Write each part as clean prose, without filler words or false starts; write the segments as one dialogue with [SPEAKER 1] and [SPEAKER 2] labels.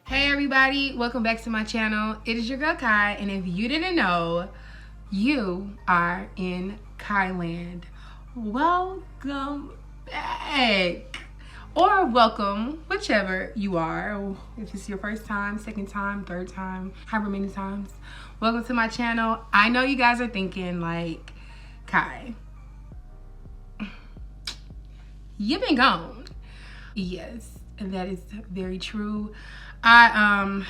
[SPEAKER 1] Hey everybody, welcome back to my channel. It is your girl Kai, and if you didn't know, you are in Kiiland. Welcome back, or welcome, whichever you are. If it's your first time, second time, third time, however many times, welcome to my channel. I know you guys are thinking like, Kai, you've been gone. Yes, that is very true. I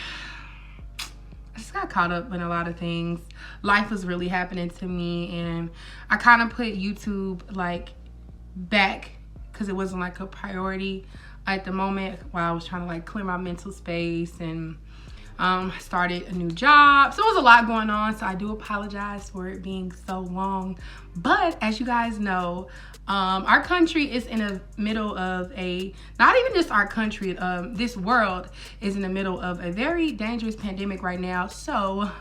[SPEAKER 1] just got caught up in a lot of things. Life was really happening to me, and I kind of put YouTube like back because it wasn't like a priority at the moment while I was trying to like clear my mental space and started a new job. So it was a lot going on, so I do apologize for it being so long. But as you guys know, our country is in the middle of not even just our country, this world is in the middle of a very dangerous pandemic right now. So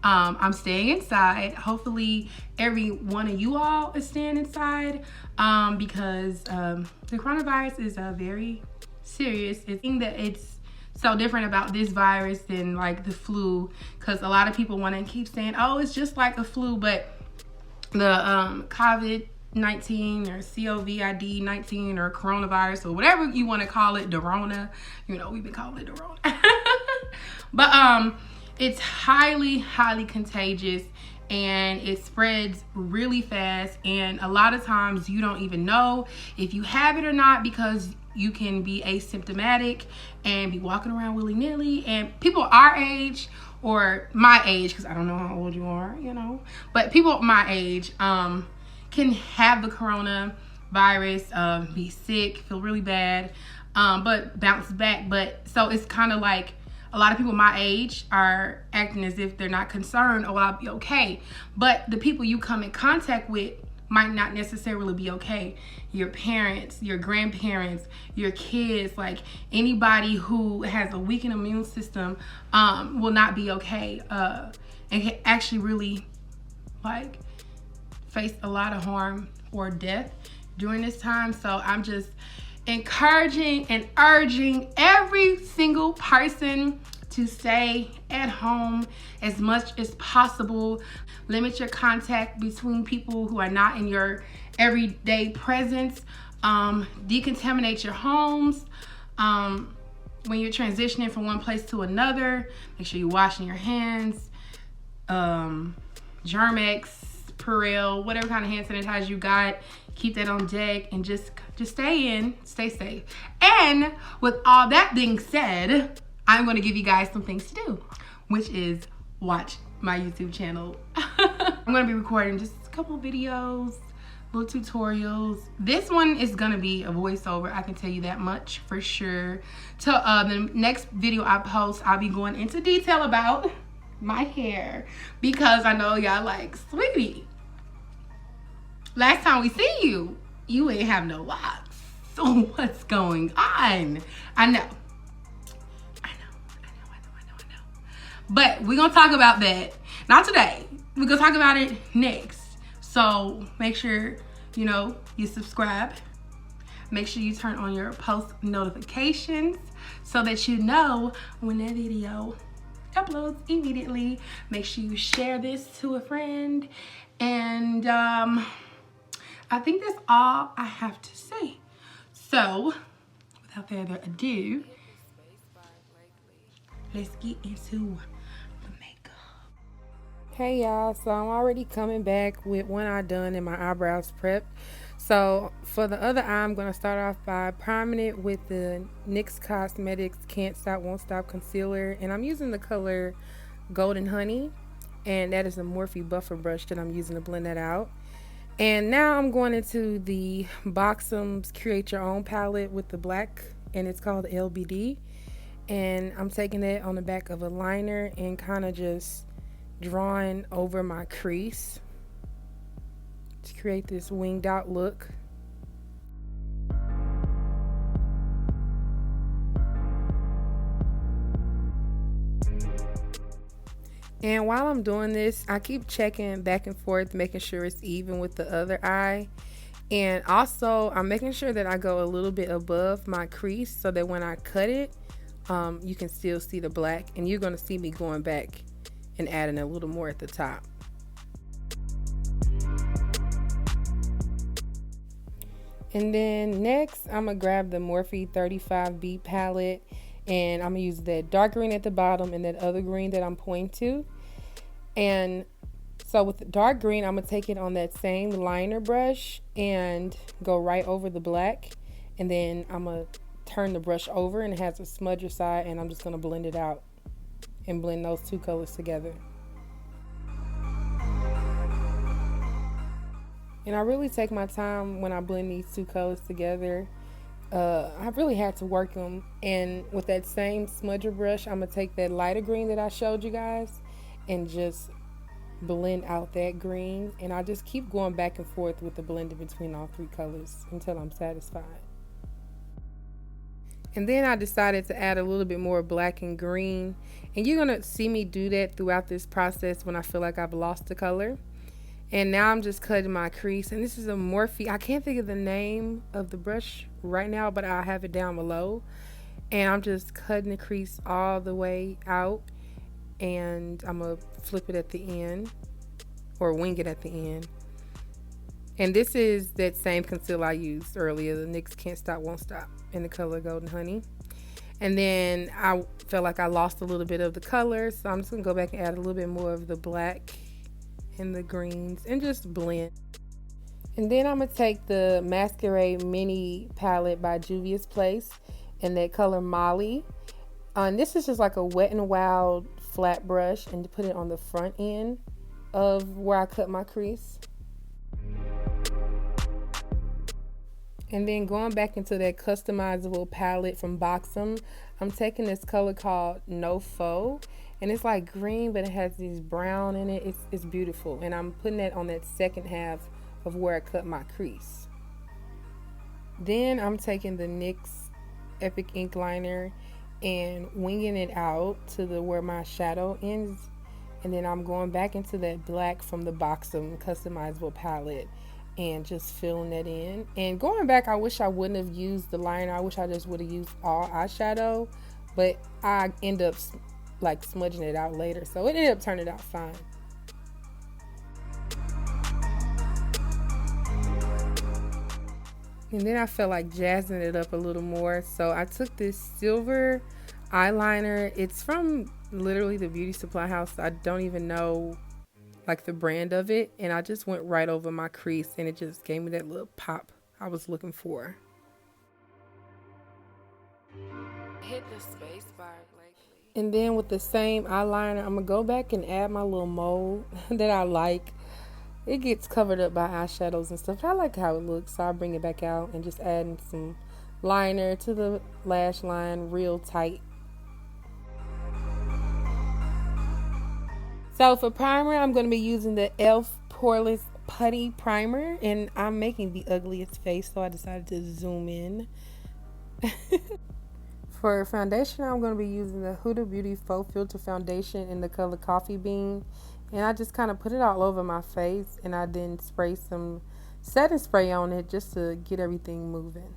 [SPEAKER 1] I'm staying inside. Hopefully every one of you all is staying inside because the coronavirus is very serious. I think that it's so different about this virus than like the flu, because a lot of people want to keep saying, oh, it's just like a flu, but the COVID-19 or COVID-19 or coronavirus or whatever you want to call it, Dorona, you know, we've been calling it Dorona. But it's highly contagious, and it spreads really fast, and a lot of times you don't even know if you have it or not, because you can be asymptomatic and be walking around willy-nilly. And people our age, or my age, because I don't know how old you are, you know, but people my age can have the coronavirus, be sick, feel really bad, but bounce back. But so it's kind of like a lot of people my age are acting as if they're not concerned, oh, I'll be okay. But the people you come in contact with might not necessarily be okay. Your parents, your grandparents, your kids, like anybody who has a weakened immune system will not be okay, and can actually really like face a lot of harm or death during this time. So I'm just encouraging and urging every single person to stay at home as much as possible. Limit your contact between people who are not in your everyday presence. Decontaminate your homes. When you're transitioning from one place to another, make sure you're washing your hands. Germex, Poreless, whatever kind of hand sanitizer you got, keep that on deck, and just stay safe. And with all that being said, I'm going to give you guys some things to do, which is watch my YouTube channel. I'm going to be recording just a couple of videos, little tutorials. This one is going to be a voiceover, I can tell you that much for sure. So the next video I post, I'll be going into detail about my hair, because I know y'all like, sweetie, last time we see you, you ain't have no locks. So what's going on? I know. But we're gonna talk about that. Not today. We're gonna talk about it next. So make sure, you know, you subscribe. Make sure you turn on your post notifications so that you know when that video uploads immediately. Make sure you share this to a friend. And I think that's all I have to say. So without further ado, let's get into the makeup. Hey y'all, so I'm already coming back with one eye done and my eyebrows prepped. So for the other eye, I'm going to start off by priming it with the NYX Cosmetics Can't Stop Won't Stop Concealer, and I'm using the color Golden Honey, and that is a Morphe buffer brush that I'm using to blend that out. And now I'm going into the Buxom's Create Your Own palette with the black, and it's called LBD. And I'm taking it on the back of a liner and kind of just drawing over my crease to create this winged out look. And while I'm doing this, I keep checking back and forth, making sure it's even with the other eye. And also, I'm making sure that I go a little bit above my crease so that when I cut it, you can still see the black. And you're going to see me going back and adding a little more at the top. And then next, I'm going to grab the Morphe 35B palette. And I'm going to use that dark green at the bottom and that other green that I'm pointing to. And so with the dark green, I'm going to take it on that same liner brush and go right over the black. And then I'm going to turn the brush over, and it has a smudger side, and I'm just going to blend it out and blend those two colors together. And I really take my time when I blend these two colors together. I really had to work them. And with that same smudger brush, I'm going to take that lighter green that I showed you guys and just blend out that green. And I just keep going back and forth with the blending between all three colors until I'm satisfied. And then I decided to add a little bit more black and green. And you're going to see me do that throughout this process when I feel like I've lost the color. And now I'm just cutting my crease. And this is a Morphe. I can't think of the name of the brush right now, but I'll have it down below. And I'm just cutting the crease all the way out. And I'm going to flip it at the end, or wing it at the end. And this is that same concealer I used earlier, the NYX Can't Stop Won't Stop in the color Golden Honey. And then I felt like I lost a little bit of the color, so I'm just going to go back and add a little bit more of the black and the greens and just blend. And then I'm going to take the Masquerade Mini palette by Juvia's Place in that color Molly. And this is just like a Wet n Wild flat brush, and to put it on the front end of where I cut my crease. And then going back into that customizable palette from Buxom, I'm taking this color called No Faux, and it's like green, but it has these brown in it. It's beautiful, and I'm putting that on that second half of where I cut my crease. Then I'm taking the NYX Epic Ink Liner and winging it out to where my shadow ends, and then I'm going back into that black from the Buxom customizable palette and just filling that in. And going back, I wish I wouldn't have used the liner. I wish I just would have used all eyeshadow, but I end up like smudging it out later, so it ended up turning out fine. And then I felt like jazzing it up a little more, so I took this silver eyeliner. It's from literally the beauty supply house. I don't even know like the brand of it, and I just went right over my crease, and it just gave me that little pop I was looking for. Hit the space bar lately. And then with the same eyeliner, I'm gonna go back and add my little mold that I like. It gets covered up by eyeshadows and stuff, but I like how it looks, so I bring it back out and just adding some liner to the lash line real tight. So for primer, I'm going to be using the e.l.f. Poreless Putty Primer, and I'm making the ugliest face, so I decided to zoom in. For foundation, I'm going to be using the Huda Beauty Faux Filter Foundation in the color Coffee Bean, and I just kind of put it all over my face, and I then spray some setting spray on it just to get everything moving.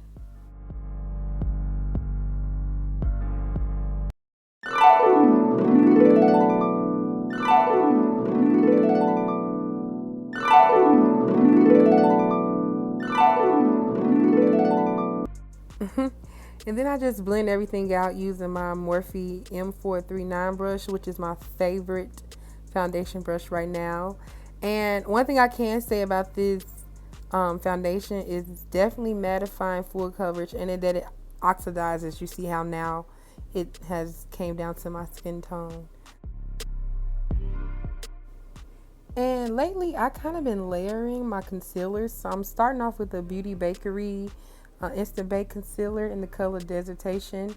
[SPEAKER 1] And then I just blend everything out using my Morphe M439 brush, which is my favorite foundation brush right now. And one thing I can say about this foundation is it's definitely mattifying, full coverage, and that it oxidizes. You see how now it has came down to my skin tone. And lately I kind of been layering my concealers, so I'm starting off with the Beauty Bakerie Instant Bake Concealer in the color Dessertation,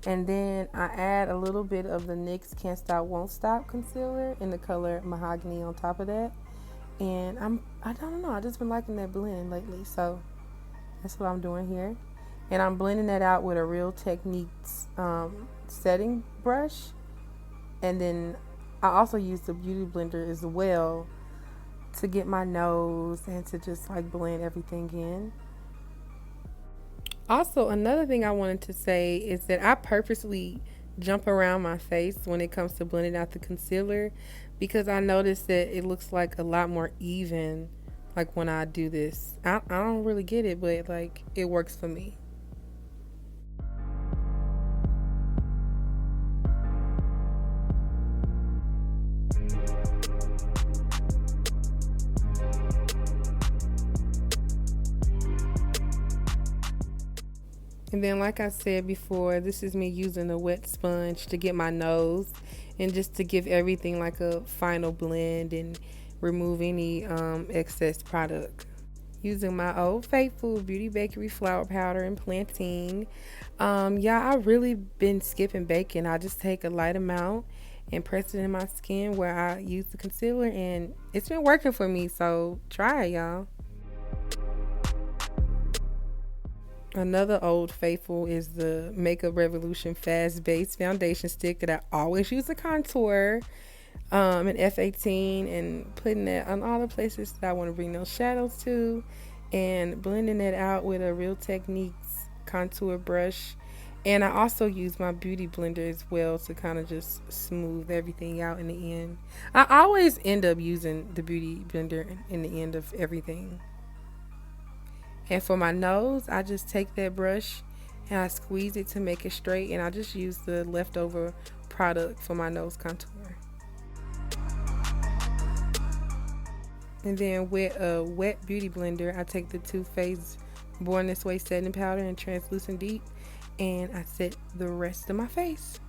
[SPEAKER 1] and then I add a little bit of the NYX Can't Stop Won't Stop concealer in the color Mahogany on top of that. And I don't know, I just been liking that blend lately, so that's what I'm doing here. And I'm blending that out with a Real Techniques setting brush, and then I also use the Beauty Blender as well to get my nose and to just like blend everything in. Also, another thing I wanted to say is that I purposely jump around my face when it comes to blending out the concealer, because I noticed that it looks like a lot more even like when I do this. I don't really get it, but like it works for me. And then, like I said before, this is me using a wet sponge to get my nose and just to give everything like a final blend and remove any excess product. Using my old faithful Beauty Bakerie flour powder and Plantain. Yeah, I really been skipping baking. I just take a light amount and press it in my skin where I use the concealer, and it's been working for me, so try it, y'all. Another old faithful is the Makeup Revolution Fast Base Foundation Stick that I always use to contour in F18, and putting that on all the places that I want to bring those shadows to, and blending it out with a Real Techniques contour brush. And I also use my beauty blender as well to kind of just smooth everything out in the end. I always end up using the beauty blender in the end of everything. And for my nose, I just take that brush and I squeeze it to make it straight, and I just use the leftover product for my nose contour. And then with a wet beauty blender, I take the Too Faced Born This Way setting powder in Translucent Deep, and I set the rest of my face.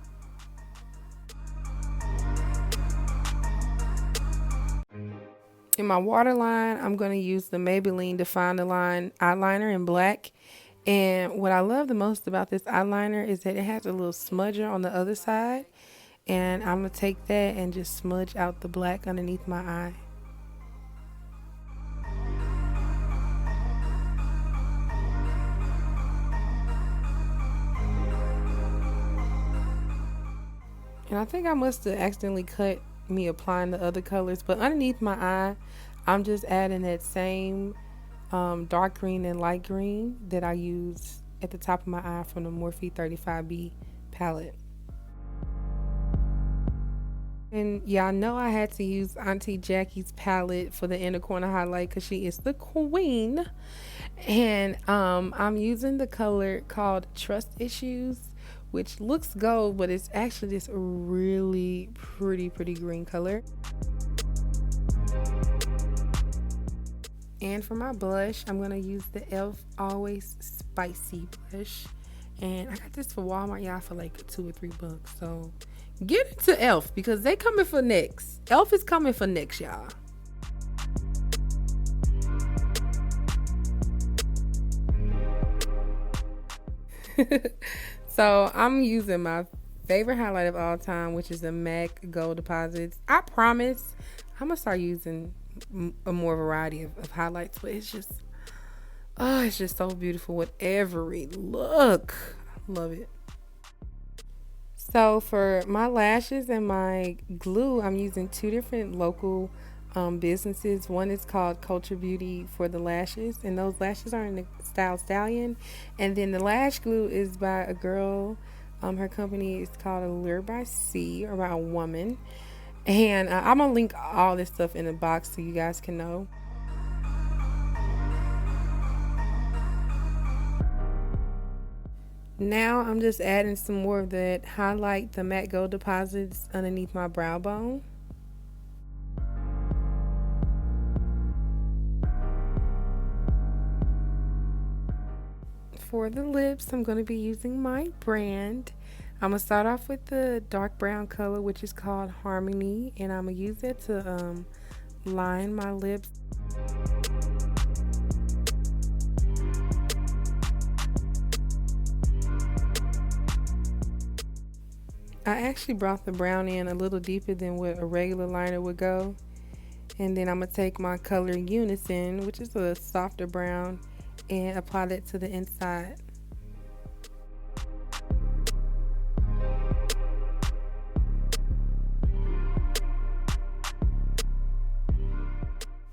[SPEAKER 1] In my waterline, I'm going to use the Maybelline Define the Line eyeliner in black. And what I love the most about this eyeliner is that it has a little smudger on the other side. And I'm going to take that and just smudge out the black underneath my eye. And I think I must have accidentally cut me applying the other colors, but underneath my eye, I'm just adding that same dark green and light green that I use at the top of my eye from the Morphe 35B palette. And yeah, I know I had to use Auntie Jackie's palette for the inner corner highlight because she is the queen. And I'm using the color called Trust Issues, which looks gold, but it's actually this really pretty green color. And for my blush, I'm gonna use the e.l.f. Always Spicy blush, and I got this for Walmart, y'all, for like $2 or $3. So get into e.l.f. because they coming for next. e.l.f. is coming for next, y'all. So I'm using my favorite highlight of all time, which is the MAC Gold Deposits. I promise I'm gonna start using a more variety of highlights, but it's just so beautiful with every look. I love it. So for my lashes and my glue, I'm using two different local businesses. One is called Kulturr Beauty for the lashes, and those lashes are in the style Stallion. And then the lash glue is by a girl. Her company is called Allure by C, or by a woman. And I'm gonna link all this stuff in the box so you guys can know. Now I'm just adding some more of that highlight, the matte gold deposits underneath my brow bone. For the lips, I'm going to be using my brand. I'm going to start off with the dark brown color, which is called Harmony, and I'm going to use it to line my lips. I actually brought the brown in a little deeper than what a regular liner would go. And then I'm going to take my color Unison, which is a softer brown, and apply that to the inside.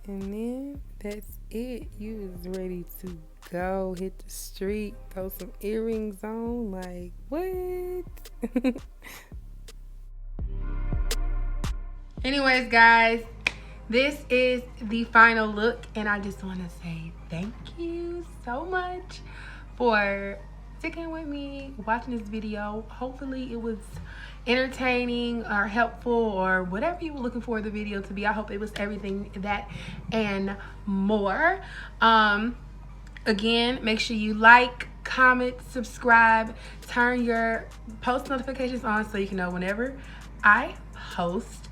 [SPEAKER 1] And then that's it. You is ready to go. Hit the street. Throw some earrings on. Like, what? Anyways, guys, this is the final look. And I just want to say thank you so much for sticking with me, watching this video. Hopefully it was entertaining or helpful or whatever you were looking for the video to be. I hope it was everything that and more. Again, make sure you like, comment, subscribe, turn your post notifications on so you can know whenever I post.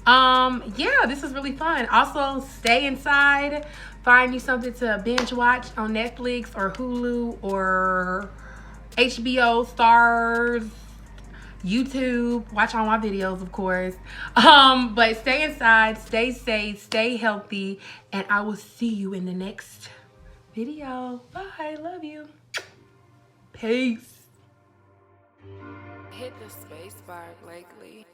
[SPEAKER 1] Yeah, this was really fun. Also, stay inside, find you something to binge watch on Netflix or Hulu or HBO, Stars, YouTube. Watch all my videos, of course. But stay inside, stay safe, stay healthy, and I will see you in the next video. Bye. Love you. Peace. Hit the space bar lately.